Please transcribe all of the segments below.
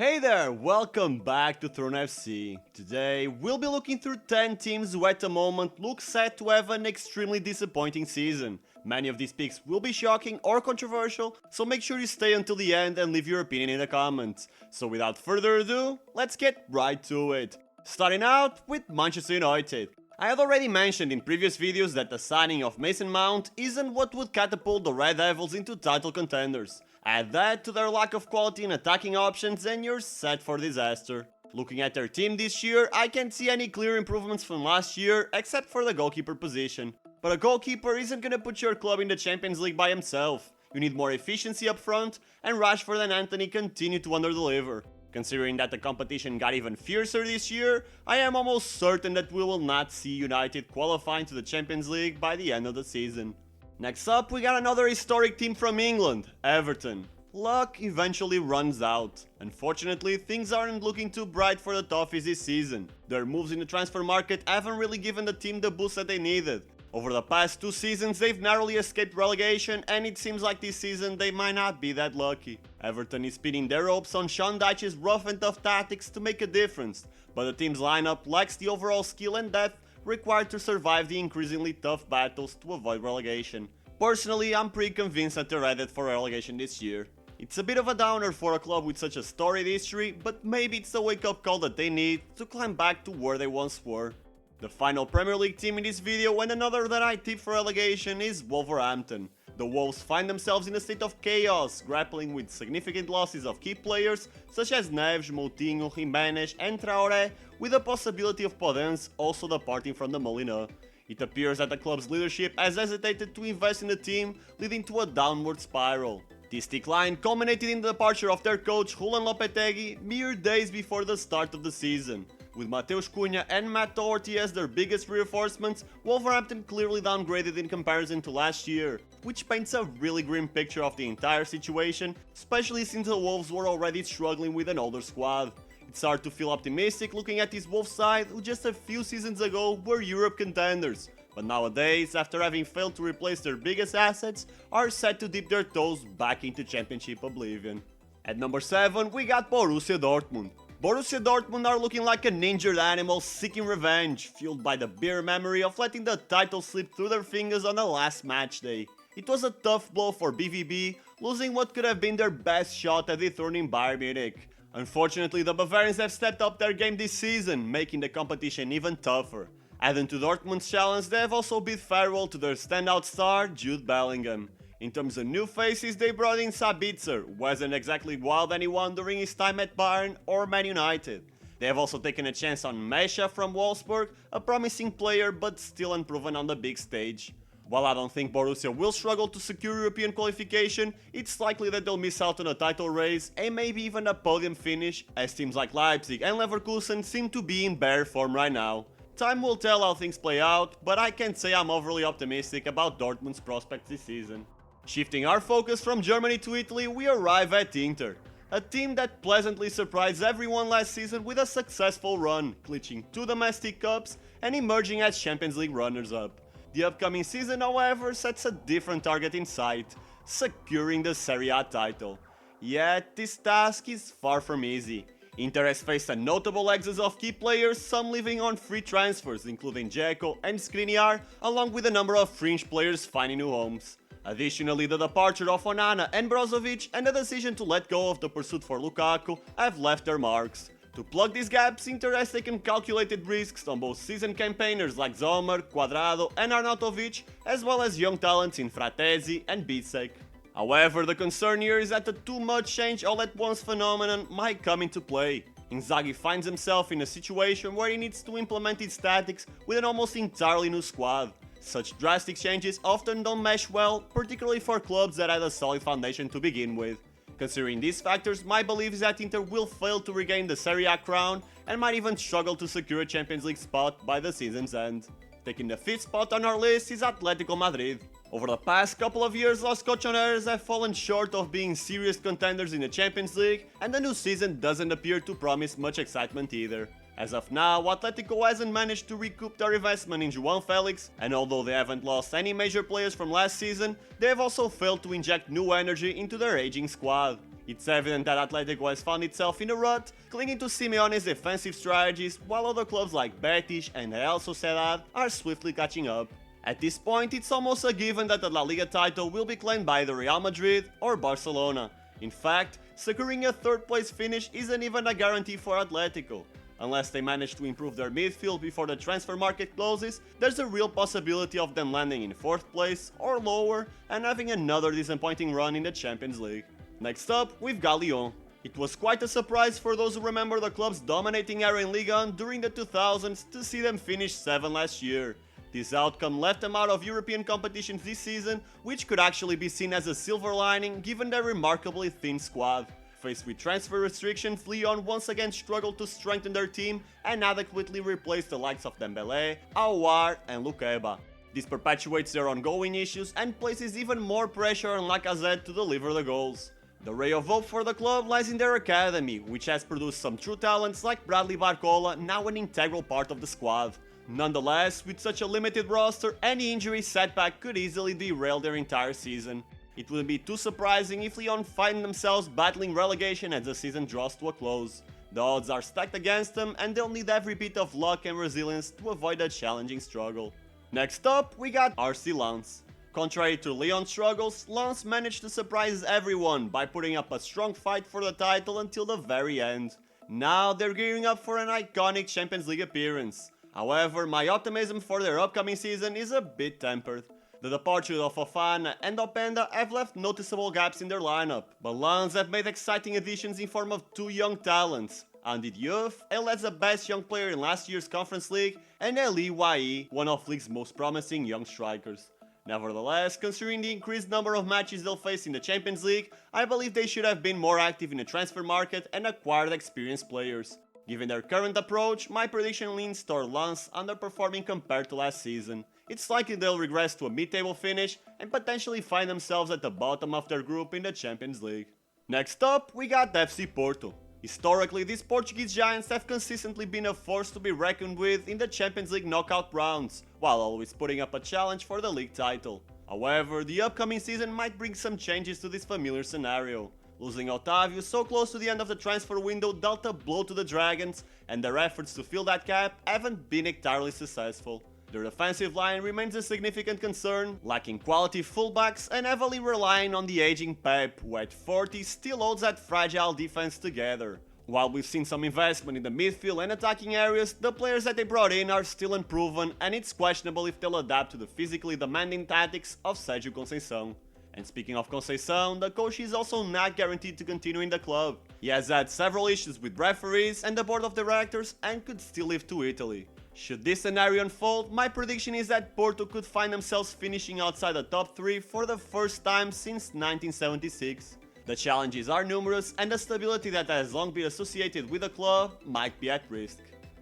Hey there, welcome back to Throne FC. Today, we'll be looking through 10 teams who at the moment look set to have an extremely disappointing season. Many of these picks will be shocking or controversial, so make sure you stay until the end and leave your opinion in the comments. So without further ado, let's get right to it. Starting out with Manchester United. I had already mentioned in previous videos that the signing of Mason Mount isn't what would catapult the Red Devils into title contenders. Add that to their lack of quality in attacking options and you're set for disaster. Looking at their team this year, I can't see any clear improvements from last year except for the goalkeeper position. But a goalkeeper isn't gonna put your club in the Champions League by himself. You need more efficiency up front, and Rashford and Antony continue to underdeliver. Considering that the competition got even fiercer this year, I am almost certain that we will not see United qualifying to the Champions League by the end of the season. Next up, we got another historic team from England, Everton. Luck eventually runs out. Unfortunately, things aren't looking too bright for the Toffees this season. Their moves in the transfer market haven't really given the team the boost that they needed. Over the past 2 seasons, they've narrowly escaped relegation, and it seems like this season they might not be that lucky. Everton is pinning their hopes on Sean Dyche's rough and tough tactics to make a difference, but the team's lineup lacks the overall skill and depth required to survive the increasingly tough battles to avoid relegation. Personally, I'm pretty convinced that they're headed for relegation this year. It's a bit of a downer for a club with such a storied history, but maybe it's the wake-up call that they need to climb back to where they once were. The final Premier League team in this video and another that I tip for relegation is Wolverhampton. The Wolves find themselves in a state of chaos, grappling with significant losses of key players such as Neves, Moutinho, Jimenez and Traoré, with the possibility of Podence also departing from the Molineux. It appears that the club's leadership has hesitated to invest in the team, leading to a downward spiral. This decline culminated in the departure of their coach Julen Lopetegui mere days before the start of the season. With Mateus Cunha and Matt Doherty as their biggest reinforcements, Wolverhampton clearly downgraded in comparison to last year, which paints a really grim picture of the entire situation, especially since the Wolves were already struggling with an older squad. It's hard to feel optimistic looking at this Wolves side who just a few seasons ago were Europe contenders, but nowadays, after having failed to replace their biggest assets, are set to dip their toes back into championship oblivion. At number 7, we got Borussia Dortmund. Borussia Dortmund are looking like an injured animal seeking revenge, fueled by the bitter memory of letting the title slip through their fingers on the last match day. It was a tough blow for BVB, losing what could have been their best shot at dethroning Bayern Munich. Unfortunately, the Bavarians have stepped up their game this season, making the competition even tougher. Adding to Dortmund's challenge, they have also beat farewell to their standout star, Jude Bellingham. In terms of new faces, they brought in Sabitzer, who wasn't exactly wild anyone during his time at Bayern or Man United. They have also taken a chance on Mesha from Wolfsburg, a promising player but still unproven on the big stage. While I don't think Borussia will struggle to secure European qualification, it's likely that they'll miss out on a title race and maybe even a podium finish, as teams like Leipzig and Leverkusen seem to be in bare form right now. Time will tell how things play out, but I can't say I'm overly optimistic about Dortmund's prospects this season. Shifting our focus from Germany to Italy, we arrive at Inter, a team that pleasantly surprised everyone last season with a successful run, clinching 2 domestic cups and emerging as Champions League runners-up. The upcoming season, however, sets a different target in sight, securing the Serie A title. Yet, this task is far from easy. Inter has faced a notable exodus of key players, some living on free transfers, including Dzeko and Skriniar, along with a number of fringe players finding new homes. Additionally, the departure of Onana and Brozovic and the decision to let go of the pursuit for Lukaku have left their marks. To plug these gaps, Inter has taken calculated risks on both seasoned campaigners like Zomer, Cuadrado and Arnautovic, as well as young talents in Fratesi and Bisek. However, the concern here is that the too much change all at once phenomenon might come into play. Inzaghi finds himself in a situation where he needs to implement his tactics with an almost entirely new squad. Such drastic changes often don't mesh well, particularly for clubs that had a solid foundation to begin with. Considering these factors, my belief is that Inter will fail to regain the Serie A crown and might even struggle to secure a Champions League spot by the season's end. Taking the 5th spot on our list is Atletico Madrid. Over the past couple of years, Los Colchoneros have fallen short of being serious contenders in the Champions League, and the new season doesn't appear to promise much excitement either. As of now, Atletico hasn't managed to recoup their investment in João Felix, and although they haven't lost any major players from last season, they have also failed to inject new energy into their aging squad. It's evident that Atletico has found itself in a rut, clinging to Simeone's defensive strategies, while other clubs like Betis and Real Sociedad are swiftly catching up. At this point, it's almost a given that the La Liga title will be claimed by either Real Madrid or Barcelona. In fact, securing a third-place finish isn't even a guarantee for Atletico. Unless they manage to improve their midfield before the transfer market closes, there's a real possibility of them landing in 4th place or lower and having another disappointing run in the Champions League. Next up, we've got Lyon. It was quite a surprise for those who remember the club's dominating era in Ligue 1 during the 2000s to see them finish 7th last year. This outcome left them out of European competitions this season, which could actually be seen as a silver lining given their remarkably thin squad. Faced with transfer restrictions, Lyon once again struggled to strengthen their team and adequately replace the likes of Dembélé, Aouar and Lukeba. This perpetuates their ongoing issues and places even more pressure on Lacazette to deliver the goals. The ray of hope for the club lies in their academy, which has produced some true talents like Bradley Barcola, now an integral part of the squad. Nonetheless, with such a limited roster, any injury setback could easily derail their entire season. It wouldn't be too surprising if Lyon find themselves battling relegation as the season draws to a close. The odds are stacked against them and they'll need every bit of luck and resilience to avoid a challenging struggle. Next up, we got RC Lens. Contrary to Lyon's struggles, Lens managed to surprise everyone by putting up a strong fight for the title until the very end. Now they're gearing up for an iconic Champions League appearance. However, my optimism for their upcoming season is a bit tempered. The departure of Fofana and Openda have left noticeable gaps in their lineup, but Lens have made exciting additions in form of 2 young talents, Andy Diouf, hailed as the best young player in last year's Conference League, and Eli Wahi, one of League's most promising young strikers. Nevertheless, considering the increased number of matches they'll face in the Champions League, I believe they should have been more active in the transfer market and acquired experienced players. Given their current approach, my prediction leans toward Lens underperforming compared to last season. It's likely they'll regress to a mid-table finish and potentially find themselves at the bottom of their group in the Champions League. Next up, we got FC Porto. Historically, these Portuguese giants have consistently been a force to be reckoned with in the Champions League knockout rounds, while always putting up a challenge for the league title. However, the upcoming season might bring some changes to this familiar scenario. Losing Otavio so close to the end of the transfer window dealt a blow to the Dragons, and their efforts to fill that gap haven't been entirely successful. Their defensive line remains a significant concern, lacking quality fullbacks and heavily relying on the aging Pep, who at 40 still holds that fragile defense together. While we've seen some investment in the midfield and attacking areas, the players that they brought in are still unproven, and it's questionable if they'll adapt to the physically demanding tactics of Sérgio Conceição. And speaking of Conceição, the coach is also not guaranteed to continue in the club. He has had several issues with referees and the board of directors and could still leave to Italy. Should this scenario unfold, my prediction is that Porto could find themselves finishing outside the top 3 for the first time since 1976. The challenges are numerous and the stability that has long been associated with the club might be at risk.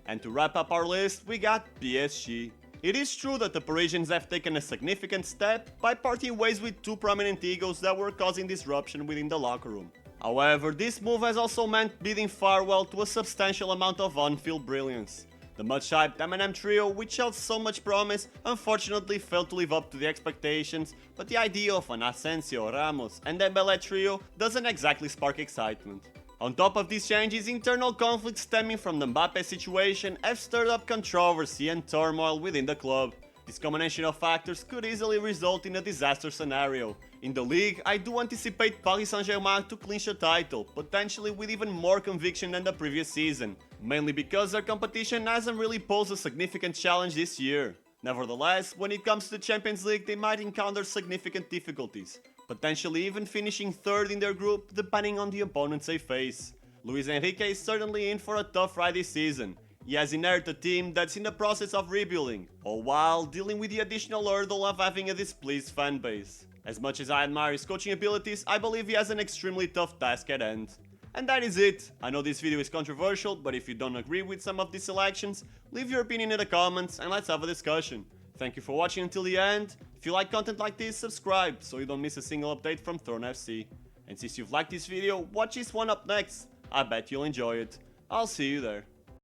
And to wrap up our list, we got PSG. It is true that the Parisians have taken a significant step by parting ways with 2 prominent egos that were causing disruption within the locker room. However, this move has also meant bidding farewell to a substantial amount of on-field brilliance. The much-hyped M&M trio, which held so much promise, unfortunately failed to live up to the expectations, but the idea of an Asensio, Ramos and Dembélé trio doesn't exactly spark excitement. On top of these changes, internal conflicts stemming from the Mbappe situation have stirred up controversy and turmoil within the club. This combination of factors could easily result in a disaster scenario. In the league, I do anticipate Paris Saint-Germain to clinch a title, potentially with even more conviction than the previous season, mainly because their competition hasn't really posed a significant challenge this year. Nevertheless, when it comes to the Champions League, they might encounter significant difficulties, potentially even finishing 3rd in their group depending on the opponents they face. Luis Enrique is certainly in for a tough ride this season. He has inherited a team that's in the process of rebuilding, all while dealing with the additional hurdle of having a displeased fanbase. As much as I admire his coaching abilities, I believe he has an extremely tough task at hand. And that is it. I know this video is controversial, but if you don't agree with some of these selections, leave your opinion in the comments and let's have a discussion. Thank you for watching until the end. If you like content like this, subscribe so you don't miss a single update from Throne FC. And since you've liked this video, watch this one up next. I bet you'll enjoy it. I'll see you there.